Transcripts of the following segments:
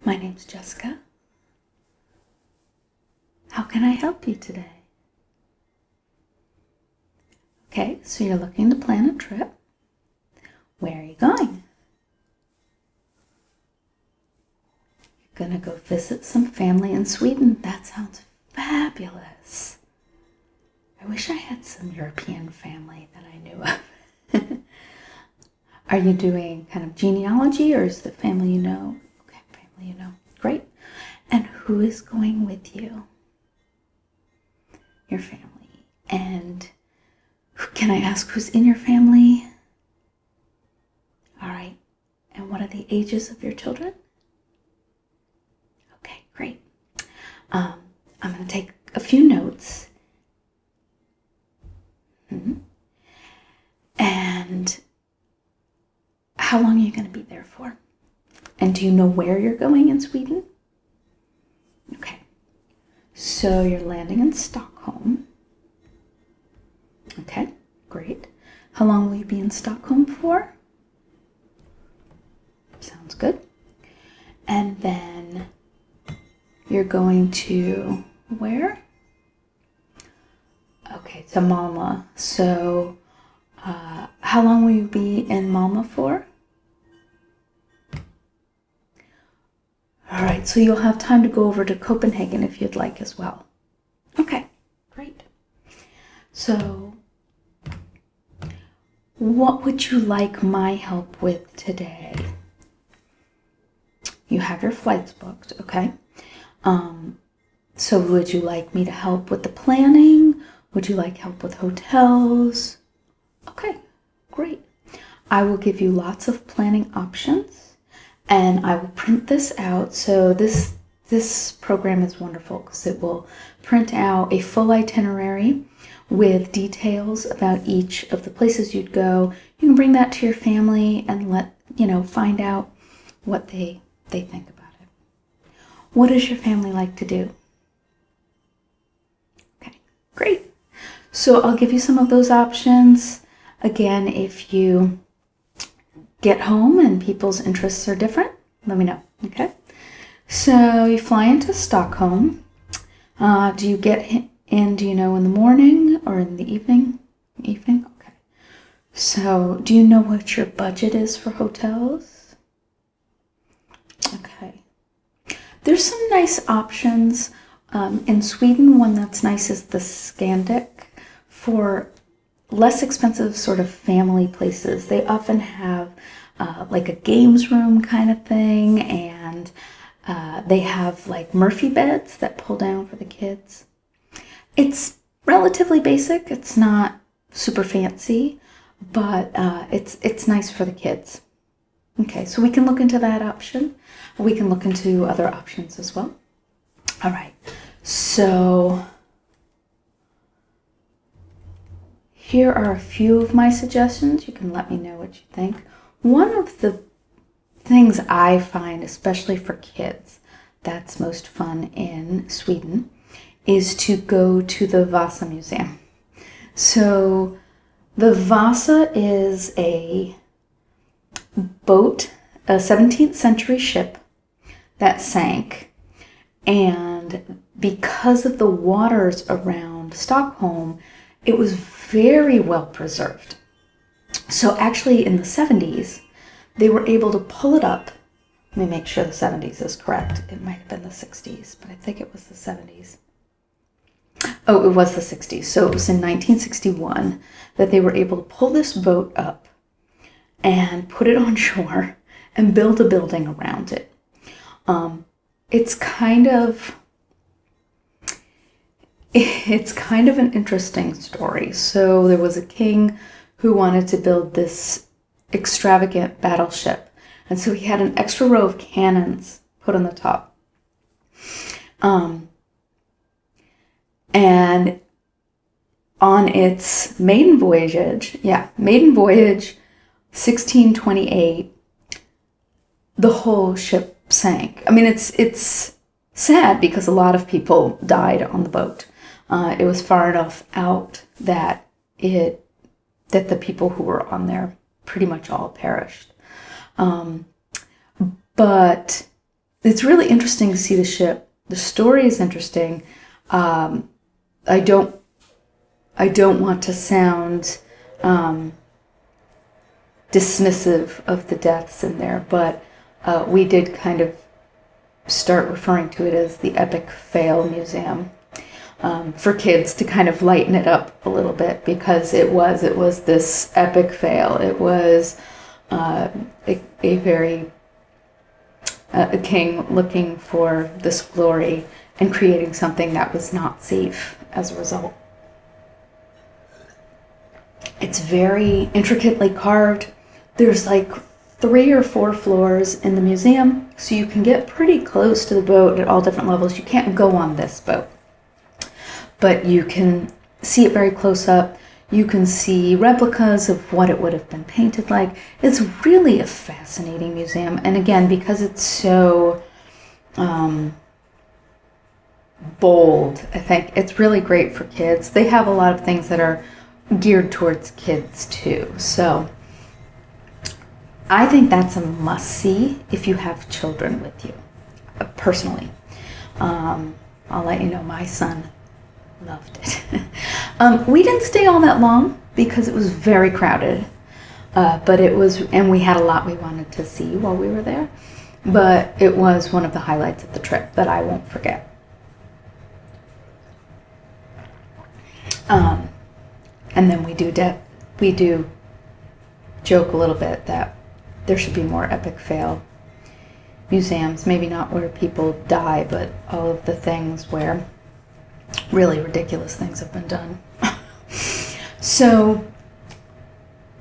My name's Jessica. How can I help you today? Okay, so you're looking to plan a trip. Where are you going? You're gonna go visit some family in Sweden. That sounds fabulous. I wish I had some European family that I knew of. Are you doing kind of genealogy, or is the family you know? Okay, family you know. Great. And who is going with you? Your family. And can I ask who's in your family? All right. And what are the ages of your children? Okay, great. I'm going to take a few notes. And how long are you going to be there for? And do you know where you're going in Sweden? Okay. So you're landing in Stockholm. Okay, great. How long will you be in Stockholm for? Sounds good. And then you're going to where? Okay, to Malmö. So how long will you be in Malmö for? All right, so you'll have time to go over to Copenhagen if you'd like as well. Okay, great. So what would you like my help with today? You have your flights booked, okay? So would you like me to help with the planning? Would you like help with hotels? Okay, great. I will give you lots of planning options, and I will print this out. So this program is wonderful because it will print out a full itinerary with details about each of the places you'd go. You can bring that to your family and find out what they think about it. What does your family like to do? Okay, great. So I'll give you some of those options. Again, if you get home and people's interests are different, let me know, okay? So you fly into Stockholm. Do you get in, do you know, in the morning or in the evening? Evening, okay. So do you know what your budget is for hotels? Okay. There's some nice options. In Sweden, one that's nice is the Scandic for less expensive sort of family places. They often have like a games room kind of thing, and they have like Murphy beds that pull down for the kids. It's relatively basic. It's not super fancy, but it's nice for the kids. Okay, so we can look into that option. We can look into other options as well. All right, so here are a few of my suggestions. You can let me know what you think. One of the things I find, especially for kids, that's most fun in Sweden is to go to the Vasa Museum. So the Vasa is a boat, a 17th century ship that sank, and because of the waters around Stockholm, it was very well preserved. So actually in the 70s, they were able to pull it up. Let me make sure the 70s is correct. It might have been the 60s, but I think it was the 70s. Oh, it was the 60s. So it was in 1961 that they were able to pull this boat up and put it on shore and build a building around it. It's kind of an interesting story. So there was a king who wanted to build this extravagant battleship, and so he had an extra row of cannons put on the top. And on its maiden voyage, 1628, the whole ship sank. I mean, it's sad because a lot of people died on the boat. It was far enough out that the people who were on there pretty much all perished. But it's really interesting to see the ship. The story is interesting. I don't want to sound dismissive of the deaths in there, but we did kind of start referring to it as the Epic Fail Museum for kids to kind of lighten it up a little bit, because it was this epic fail. It was a king looking for this glory and creating something that was not safe as a result. It's very intricately carved. There's like 3 or 4 floors in the museum, so you can get pretty close to the boat at all different levels. You can't go on this boat, but you can see it very close up. You can see replicas of what it would have been painted like. It's really a fascinating museum. And again, because it's so bold, I think it's really great for kids. They have a lot of things that are geared towards kids too. So I think that's a must-see if you have children with you, personally. I'll let you know, my son loved it. We didn't stay all that long because it was very crowded, but it was, and we had a lot we wanted to see while we were there, but it was one of the highlights of the trip that I won't forget. And then we do joke a little bit that there should be more epic fail museums, maybe not where people die, but all of the things where really ridiculous things have been done. So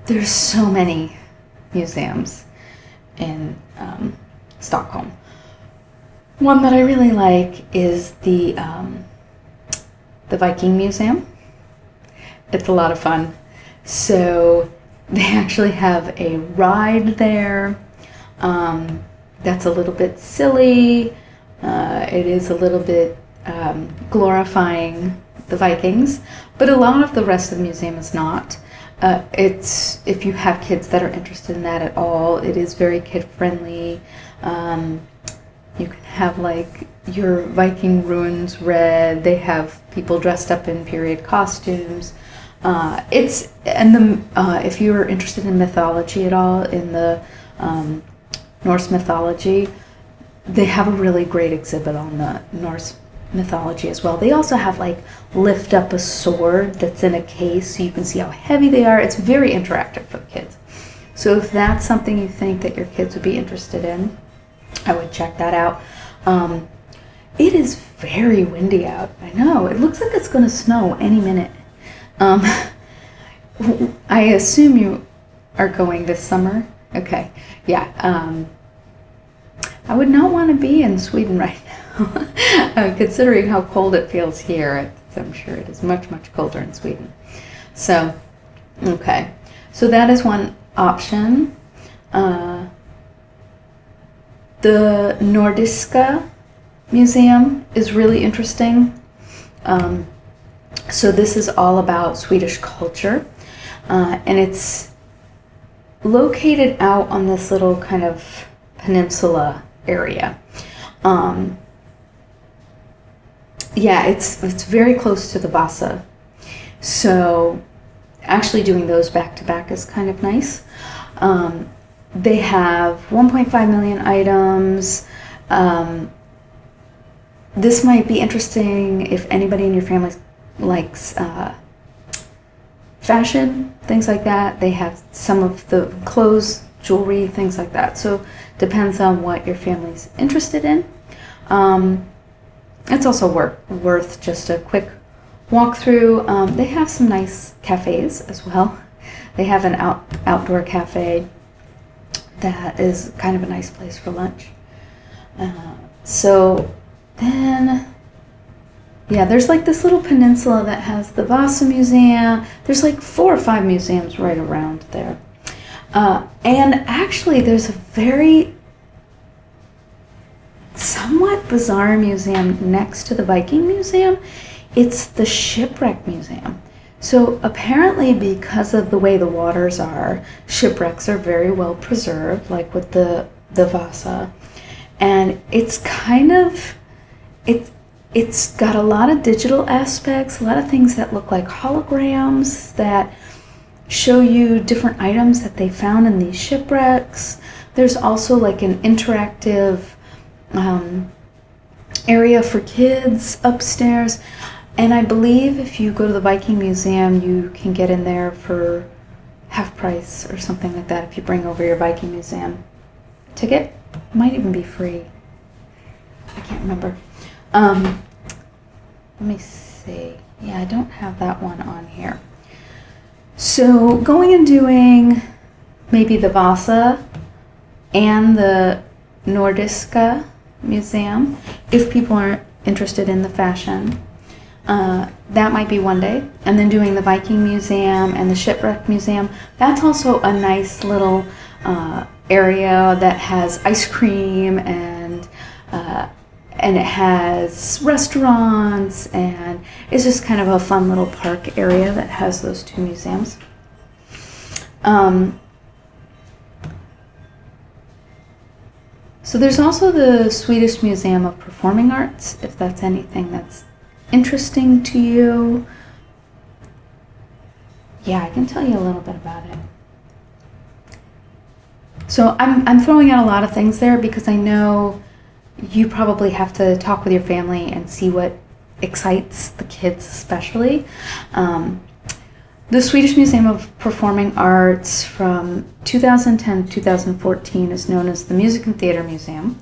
there's so many museums in Stockholm. One that I really like is the Viking Museum. It's a lot of fun. So they actually have a ride there that's a little bit silly. It is a little bit glorifying the Vikings, but a lot of the rest of the museum is not. It's, if you have kids that are interested in that at all, it is very kid friendly. You can have like your Viking ruins read. They have people dressed up in period costumes. If you're interested in mythology at all, in the Norse mythology, they have a really great exhibit on the Norse mythology as well. They also have like lift up a sword that's in a case so you can see how heavy they are. It's very interactive for the kids. So if that's something you think that your kids would be interested in, I would check that out. It is very windy out. I know, it looks like it's going to snow any minute. I assume you are going this summer? Okay, yeah. I would not want to be in Sweden right now, considering how cold it feels here. I'm sure it is much, much colder in Sweden. So, okay. So that is one option. The Nordiska Museum is really interesting. So this is all about Swedish culture, and it's located out on this little kind of peninsula area. Yeah, it's very close to the Vasa, so actually doing those back to back is kind of nice. They have 1.5 million items. This might be interesting if anybody in your family likes fashion, things like that. They have some of the clothes, jewelry, things like that. So depends on what your family's interested in. It's also worth just a quick walk through. They have some nice cafes as well. They have an outdoor cafe that is kind of a nice place for lunch. So then, yeah, there's like this little peninsula that has the Vasa Museum. There's like 4 or 5 museums right around there. And actually there's a very somewhat bizarre museum next to the Viking Museum. It's the Shipwreck Museum. So apparently, because of the way the waters are, shipwrecks are very well preserved, like with the Vasa. And it's it's got a lot of digital aspects, a lot of things that look like holograms that show you different items that they found in these shipwrecks. There's also like an interactive area for kids upstairs. And I believe if you go to the Viking Museum, you can get in there for half price or something like that if you bring over your Viking Museum ticket. It might even be free. I can't remember. Let me see. Yeah, I don't have that one on here. So going and doing maybe the Vasa and the Nordiska Museum, if people aren't interested in the fashion, that might be one day. And then doing the Viking Museum and the Shipwreck Museum, that's also a nice little area that has ice cream and it has restaurants, and it's just kind of a fun little park area that has those two museums. So there's also the Swedish Museum of Performing Arts, if that's anything that's interesting to you. Yeah, I can tell you a little bit about it. So I'm throwing out a lot of things there because I know you probably have to talk with your family and see what excites the kids especially. The Swedish Museum of Performing Arts from 2010 to 2014 is known as the Music and Theatre Museum.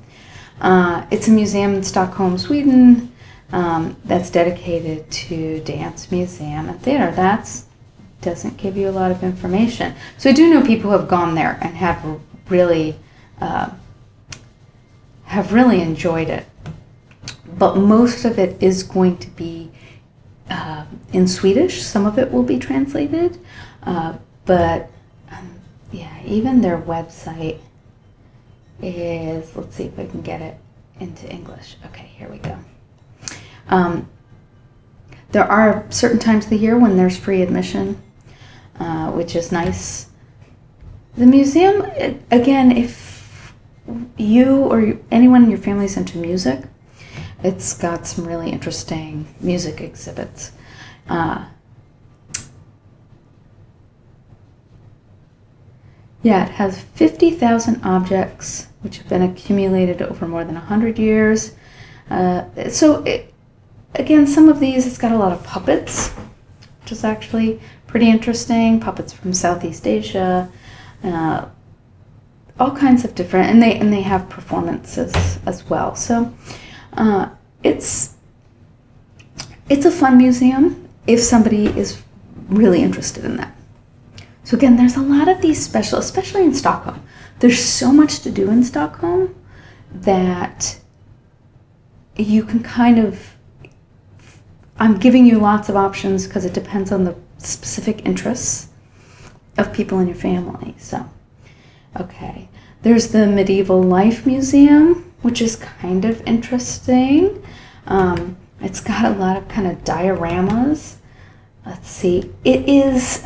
It's a museum in Stockholm, Sweden, that's dedicated to dance, museum, and theater. That doesn't give you a lot of information. So I do know people who have gone there and have really enjoyed it. But most of it is going to be in Swedish. Some of it will be translated, but yeah, even their website is, let's see if I can get it into English. Okay, here we go. There are certain times of the year when there's free admission, which is nice. The museum, again, if you or anyone in your family is into music, it's got some really interesting music exhibits. Yeah, it has 50,000 objects which have been accumulated over more than 100 years. Again, some of these, it's got a lot of puppets, which is actually pretty interesting. Puppets from Southeast Asia, all kinds of different, and they have performances as well. So it's a fun museum if somebody is really interested in that. So again, there's a lot of these special, especially in Stockholm. There's so much to do in Stockholm that you can kind of, I'm giving you lots of options because it depends on the specific interests of people in your family. So, okay. There's the Medieval Life Museum, which is kind of interesting. It's got a lot of kind of dioramas. Let's see. It is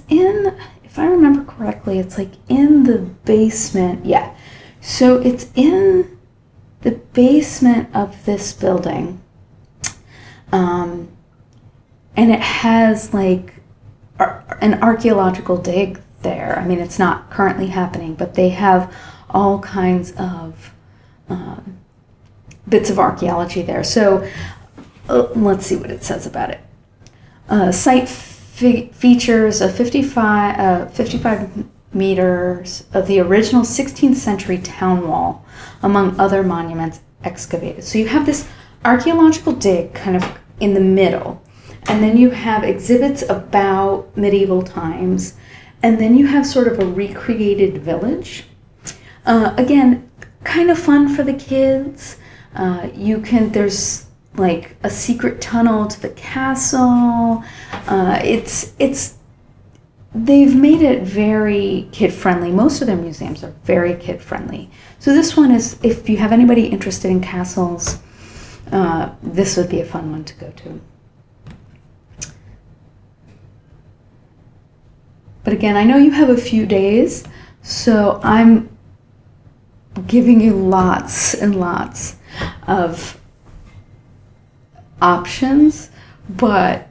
in, if I remember correctly, it's like in the basement. Yeah. So it's in the basement of this building. And it has like an archaeological dig there. I mean, it's not currently happening, but they have all kinds of bits of archaeology there. So let's see what it says about it. Site features a 55 meters of the original 16th century town wall, among other monuments excavated. So you have this archaeological dig kind of in the middle, and then you have exhibits about medieval times, and then you have sort of a recreated village. Again, kind of fun for the kids. There's like a secret tunnel to the castle. They've made it very kid-friendly. Most of their museums are very kid-friendly. So this one is, if you have anybody interested in castles, this would be a fun one to go to. But again, I know you have a few days, So I'm giving you lots and lots of options, but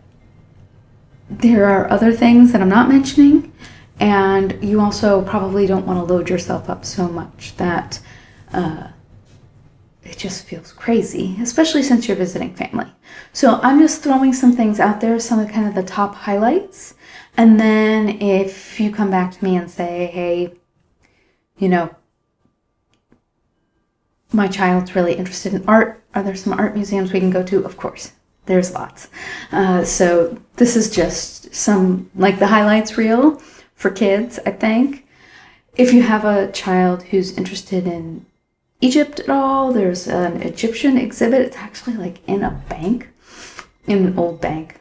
there are other things that I'm not mentioning, and you also probably don't want to load yourself up so much that it just feels crazy, especially since you're visiting family. So I'm just throwing some things out there, some of kind of the top highlights, and then if you come back to me and say, hey, you know, my child's really interested in art, are there some art museums we can go to? Of course, there's lots. So this is just some, like the highlights reel for kids, I think. If you have a child who's interested in Egypt at all, there's an Egyptian exhibit. It's actually like in a bank, in an old bank,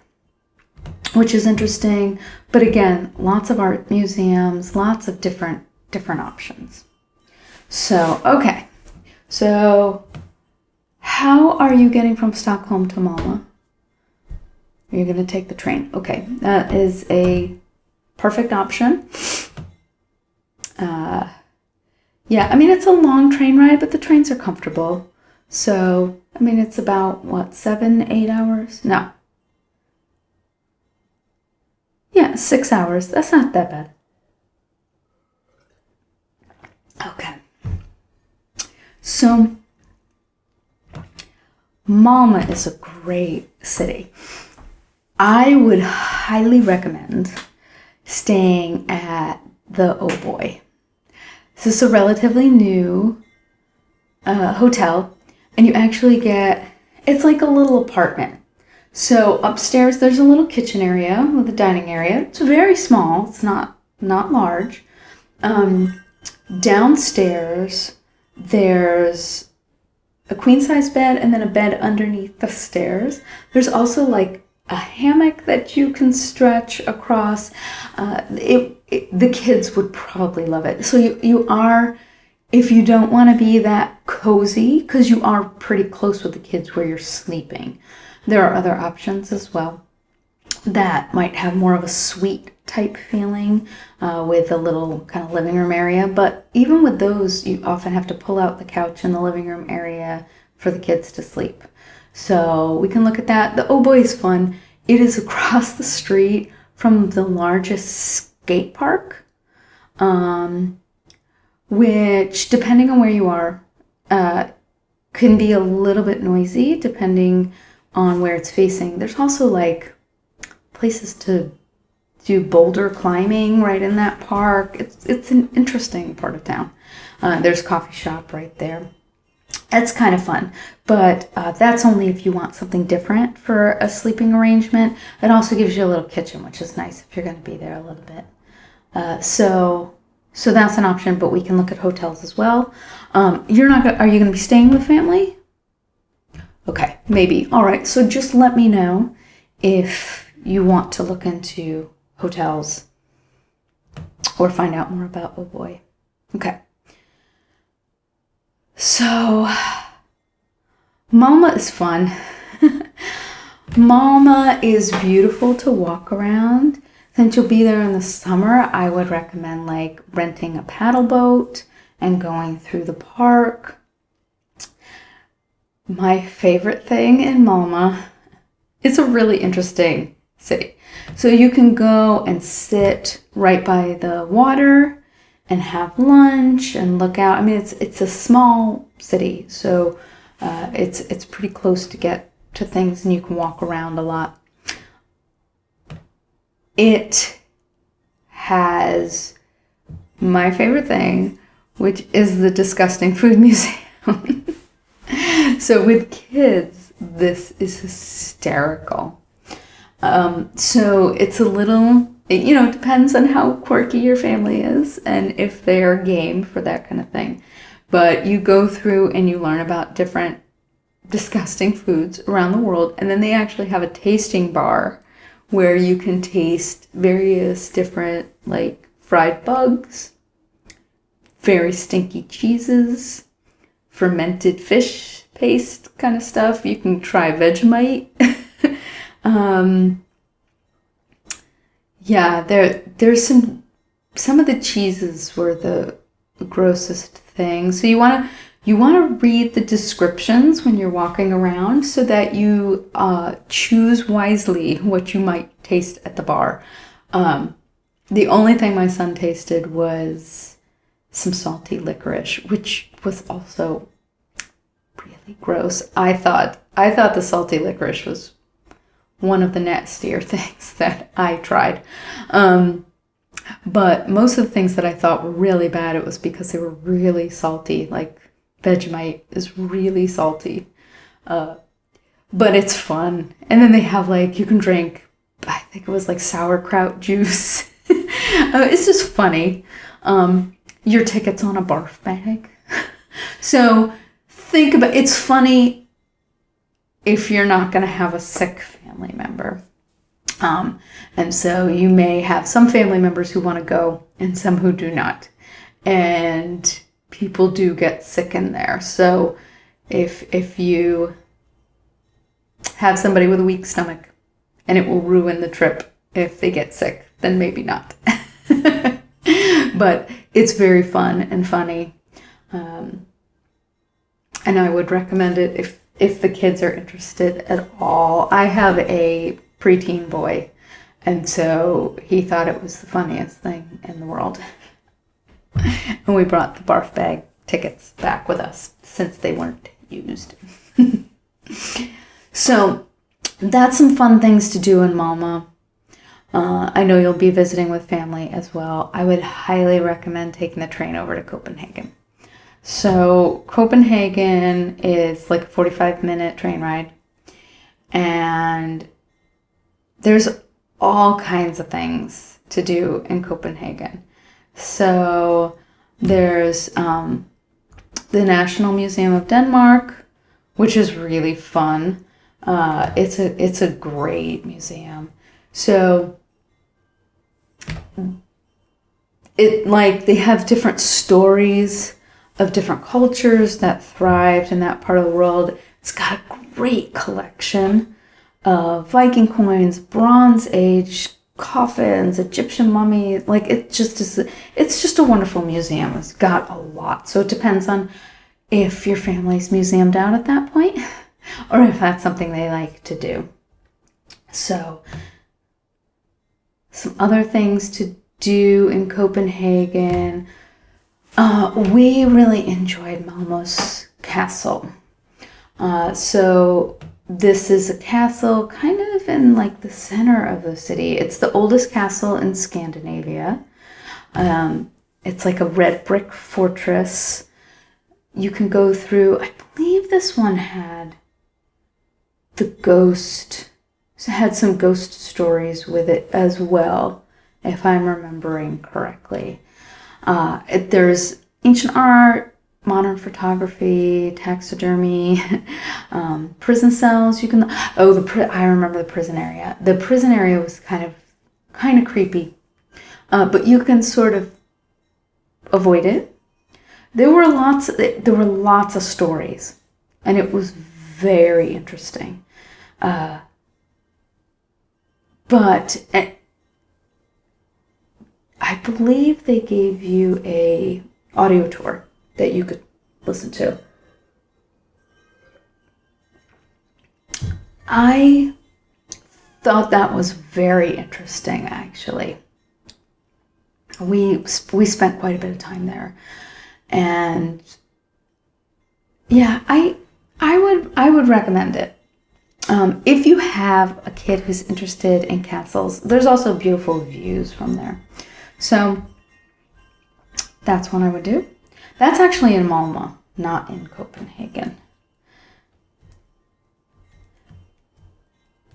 which is interesting. But again, lots of art museums, lots of different options. So, okay. So, how are you getting from Stockholm to Malmö? You're going to take the train. Okay, that is a perfect option. Yeah, I mean, it's a long train ride, but the trains are comfortable. So, I mean, it's about, what, 7-8 hours? No. Yeah, 6 hours. That's not that bad. Okay. So, Malmö is a great city. I would highly recommend staying at the Oh Boy. This is a relatively new hotel, and you actually get, it's like a little apartment. So upstairs there's a little kitchen area with a dining area. It's very small, it's not large. Downstairs there's a queen size bed and then a bed underneath the stairs. There's also like a hammock that you can stretch across. The kids would probably love it. So you are, if you don't want to be that cozy, because you are pretty close with the kids where you're sleeping, there are other options as well that might have more of a suite type feeling with a little kind of living room area. But even with those, you often have to pull out the couch in the living room area for the kids to sleep. So we can look at that. The Oh Boy is fun. It is across the street from the largest skate park, which, depending on where you are, can be a little bit noisy depending on where it's facing. There's also like places to do boulder climbing right in that park. It's an interesting part of town. There's a coffee shop right there. That's kind of fun, but that's only if you want something different for a sleeping arrangement. It also gives you a little kitchen, which is nice if you're going to be there a little bit. So that's an option, but we can look at hotels as well. Are you going to be staying with family? Okay, maybe. All right, so just let me know if you want to look into hotels or find out more about Oh Boy. Okay. So, Malmö is fun. Malmö is beautiful to walk around. Since you'll be there in the summer, I would recommend like renting a paddle boat and going through the park. My favorite thing in Malmö, it's a really interesting city. So you can go and sit right by the water and have lunch and look out. I mean, it's a small city, so it's pretty close to get to things, and you can walk around a lot. It has my favorite thing, which is the disgusting food museum. So with kids, this is hysterical. So it's a little, it depends on how quirky your family is and if they are game for that kind of thing. But you go through and you learn about different disgusting foods around the world. And then they actually have a tasting bar where you can taste various different, like, fried bugs, very stinky cheeses, fermented fish paste kind of stuff. You can try Vegemite. Yeah, there's some some of the cheeses were the grossest thing. So you want to read the descriptions when you're walking around so that you choose wisely what you might taste at the bar. The only thing my son tasted was some salty licorice, which was also really gross. I thought the salty licorice was one of the nastier things that I tried. But most of the things that I thought were really bad, it was because they were really salty. Like Vegemite is really salty. But it's fun. And then they have like, you can drink, I think it was like sauerkraut juice. It's just funny. Your ticket's on a barf bag. So think about, it's funny if you're not going to have a sick family member. And so you may have some family members who want to go and some who do not. And people do get sick in there. So if you have somebody with a weak stomach and it will ruin the trip if they get sick, then maybe not. But it's very fun and funny. And I would recommend it if the kids are interested at all. I have a preteen boy, and so he thought it was the funniest thing in the world. And we brought the barf bag tickets back with us since they weren't used. So that's some fun things to do in Malmö. I know you'll be visiting with family as well. I would highly recommend taking the train over to Copenhagen. So Copenhagen is like a 45-minute train ride, and there's all kinds of things to do in Copenhagen. So there's the National Museum of Denmark, which is really fun. It's a great museum. So they have different stories of different cultures that thrived in that part of the world. It's got a great collection of Viking coins, Bronze Age coffins, Egyptian mummies. It's just a wonderful museum. It's got a lot. So it depends on if your family's museumed out at that point or if that's something they like to do. So some other things to do in Copenhagen. We really enjoyed Malmö's castle. So this is a castle kind of in like the center of the city. It's the oldest castle in Scandinavia. It's like a red brick fortress. You can go through, I believe this one had some ghost stories with it as well, if I'm remembering correctly. There's ancient art, modern photography, taxidermy, prison cells. I remember the prison area. The prison area was kind of creepy, but you can sort of avoid it. There were lots of stories, and it was very interesting. But I believe they gave you a audio tour that you could listen to. I thought that was very interesting, actually. We spent quite a bit of time there, and yeah, I would recommend it. If you have a kid who's interested in castles, there's also beautiful views from there. So that's what I would do. That's actually in Malmö, not in Copenhagen.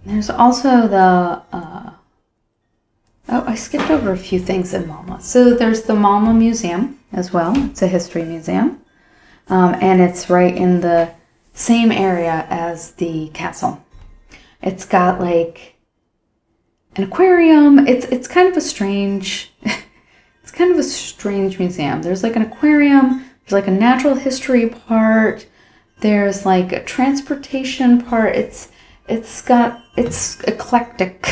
There's also I skipped over a few things in Malmö. So there's the Malmö Museum as well. It's a history museum. And it's right in the same area as the castle. It's got like an aquarium. It's kind of a strange museum. There's like an aquarium, there's like a natural history part, there's like a transportation part. It's eclectic.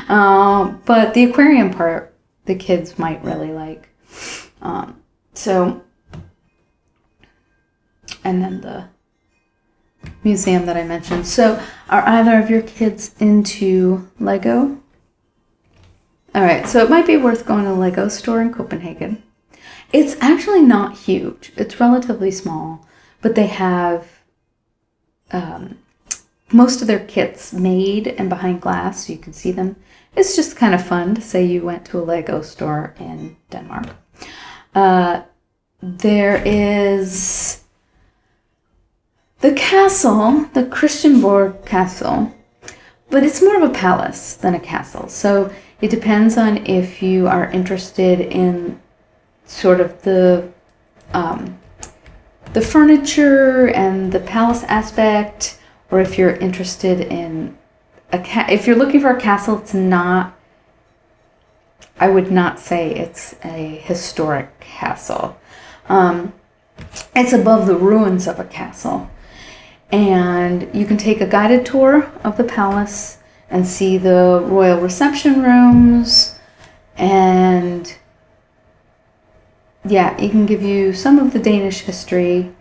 But the aquarium part the kids might really like. So, and then the museum that I mentioned. So, are either of your kids into Lego? All right, so it might be worth going to a Lego store in Copenhagen. It's actually not huge. It's relatively small, but they have most of their kits made and behind glass so you can see them. It's just kind of fun to say you went to a Lego store in Denmark. There is the castle, the Christianborg Castle, but it's more of a palace than a castle. So it depends on if you are interested in sort of the furniture and the palace aspect, or if you're interested in if you're looking for a castle, it's not. I would not say it's a historic castle. It's above the ruins of a castle. And you can take a guided tour of the palace and see the royal reception rooms. And yeah, it can give you some of the Danish history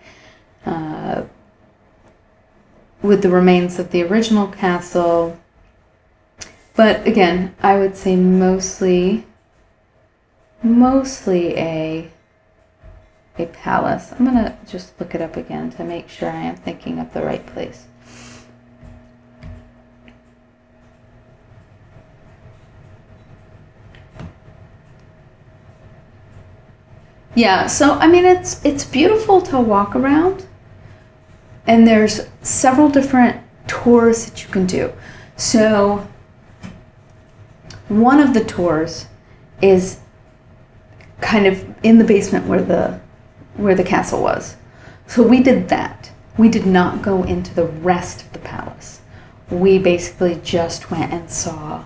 with the remains of the original castle. But again, I would say mostly a palace. I'm going to just look it up again to make sure I am thinking of the right place. Yeah, so I mean it's beautiful to walk around, and there's several different tours that you can do. So one of the tours is kind of in the basement where the castle was. So we did that. We did not go into the rest of the palace. We basically just went and saw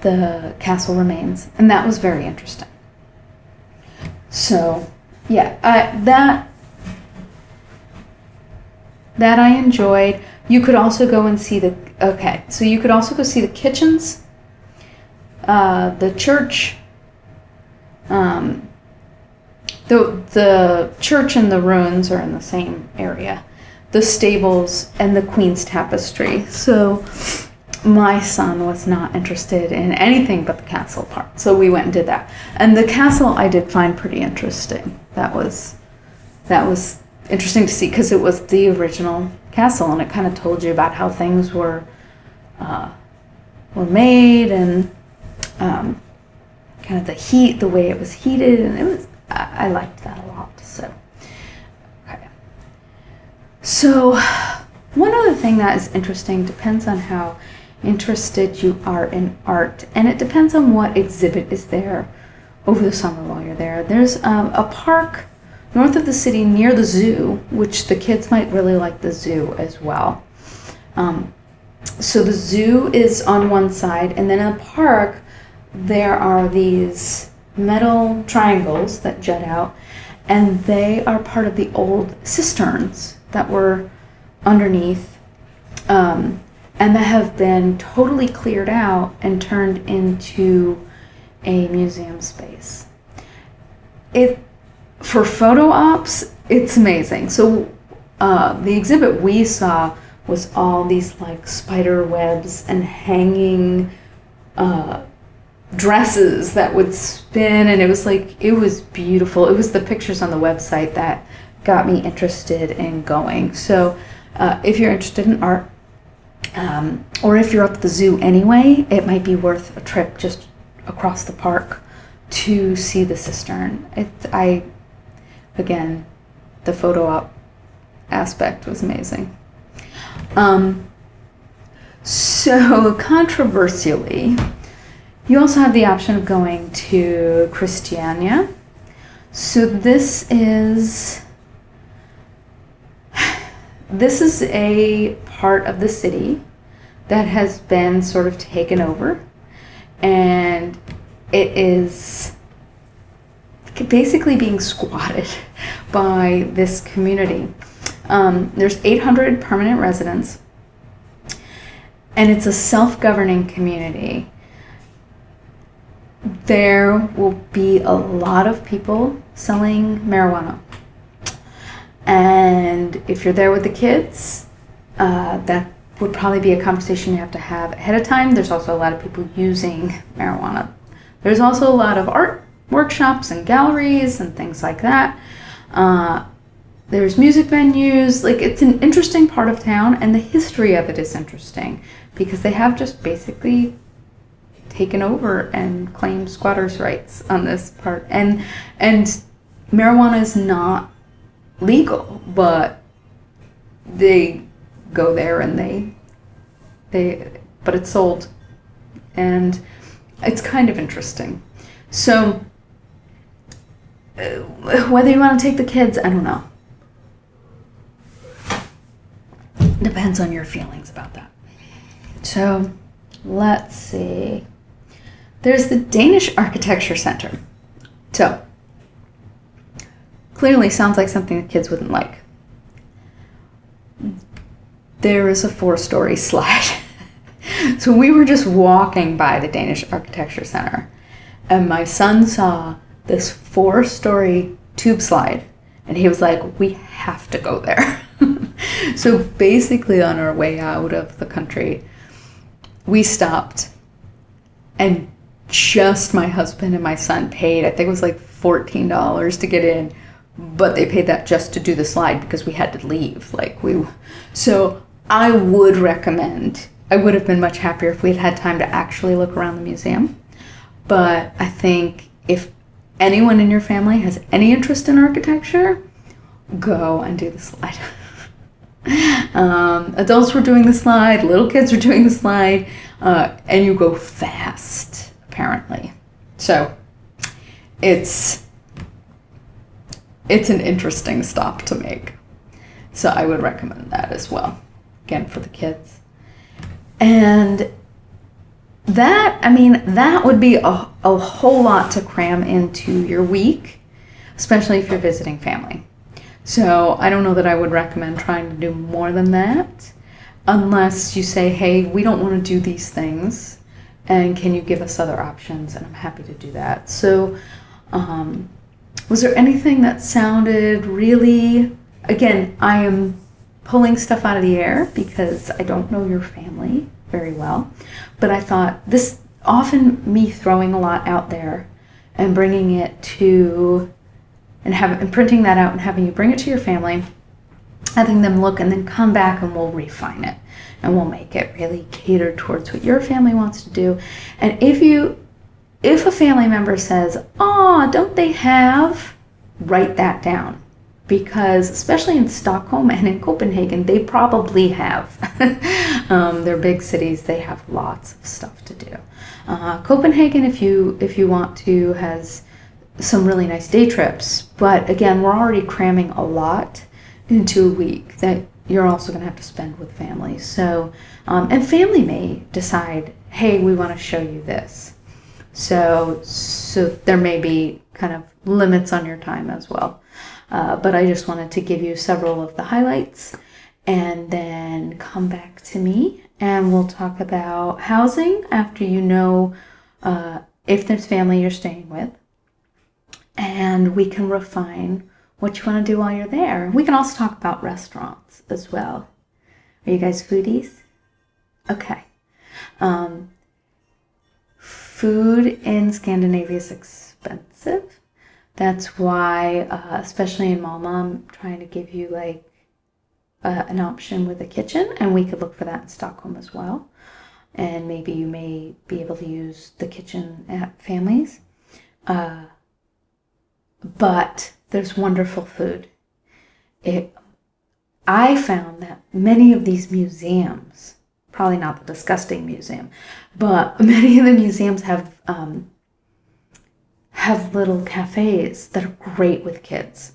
the castle remains, and that was very interesting. So yeah, that I enjoyed. You could also go and see so you could also go see the kitchens, the church. The church and the ruins are in the same area. The stables and the Queen's tapestry. So my son was not interested in anything but the castle part. So we went and did that. And the castle I did find pretty interesting. That was interesting to see because it was the original castle, and it kind of told you about how things were made, and kind of the heat, the way it was heated, and I liked that a lot. So, okay. So, one other thing that is interesting depends on how interested you are in art, and it depends on what exhibit is there over the summer while you're there. There's a park north of the city near the zoo, which the kids might really like the zoo as well. So the zoo is on one side, and then in the park there are these metal triangles that jut out, and they are part of the old cisterns that were underneath, and that have been totally cleared out and turned into a museum space. For photo ops, it's amazing. So the exhibit we saw was all these like spider webs and hanging dresses that would spin, and it was beautiful. It was the pictures on the website that got me interested in going. So if you're interested in art, or if you're up at the zoo anyway, it might be worth a trip just across the park to see the cistern. Again, the photo op aspect was amazing. So controversially, you also have the option of going to Christiania. So this is a part of the city that has been sort of taken over, and it is basically being squatted by this community. There's 800 permanent residents, and it's a self-governing community. there will be a lot of people selling marijuana. And if you're there with the kids, that would probably be a conversation you have to have ahead of time. There's also a lot of people using marijuana. There's also a lot of art workshops and galleries and things like that. There's music venues. Like, it's an interesting part of town, and the history of it is interesting because they have just basically taken over and claimed squatters' rights on this part. And marijuana is not legal, but they go there and but it's sold, and it's kind of interesting. So whether you want to take the kids, I don't know. Depends on your feelings about that. So let's see. There's the Danish Architecture Center. So clearly sounds like something the kids wouldn't like. There is a 4-story slide. So we were just walking by the Danish Architecture Center, and my son saw this 4-story tube slide, and he was like, we have to go there. So basically on our way out of the country, we stopped, and just my husband and my son paid, I think it was like $14 to get in, but they paid that just to do the slide because we had to leave. So I would recommend, I would have been much happier if we had had time to actually look around the museum. But I think if anyone in your family has any interest in architecture, go and do the slide. Adults were doing the slide, little kids were doing the slide, and you go fast, apparently. So it's an interesting stop to make. So I would recommend that as well, again, for the kids. And that would be a whole lot to cram into your week, especially if you're visiting family. So I don't know that I would recommend trying to do more than that, unless you say, hey, we don't want to do these things, and can you give us other options? And I'm happy to do that. So was there anything that sounded really, again, I am pulling stuff out of the air because I don't know your family very well, but I thought this, often me throwing a lot out there and bringing it to, and printing that out and having you bring it to your family, having them look and then come back and we'll refine it and we'll make it really catered towards what your family wants to do. And if a family member says, oh, don't they have, write that down. Because especially in Stockholm and in Copenhagen, they probably have. They're big cities, they have lots of stuff to do. Copenhagen, if you want to, has some really nice day trips. But again, we're already cramming a lot into a week that you're also going to have to spend with family. So, and family may decide, hey, we want to show you this. So there may be kind of limits on your time as well. But I just wanted to give you several of the highlights and then come back to me and we'll talk about housing after you know if there's family you're staying with. And we can refine what you want to do while you're there. We can also talk about restaurants as well. Are you guys foodies? Okay. Food in Scandinavia is expensive. That's why, especially in Malmö, I'm trying to give you like an option with a kitchen, and we could look for that in Stockholm as well. And maybe you may be able to use the kitchen at families. But there's wonderful food. I found that many of these museums, probably not the disgusting museum, but many of the museums have little cafes that are great with kids.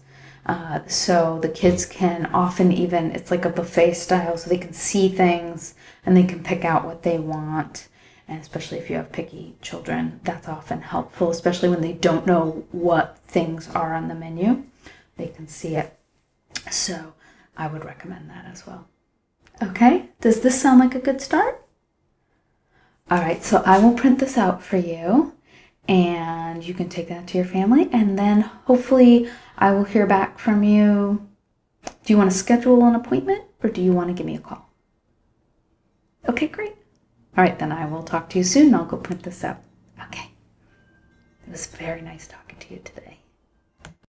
So the kids can often even, it's like a buffet style, so they can see things and they can pick out what they want. And especially if you have picky children, that's often helpful, especially when they don't know what things are on the menu. They can see it. So I would recommend that as well. Okay, does this sound like a good start? All right, so I will print this out for you. and you can take that to your family, and then hopefully I will hear back from you. Do you want to schedule an appointment, or do you want to give me a call? Okay, great. All right, then I will talk to you soon. I'll go print this out. Okay. It was very nice talking to you today.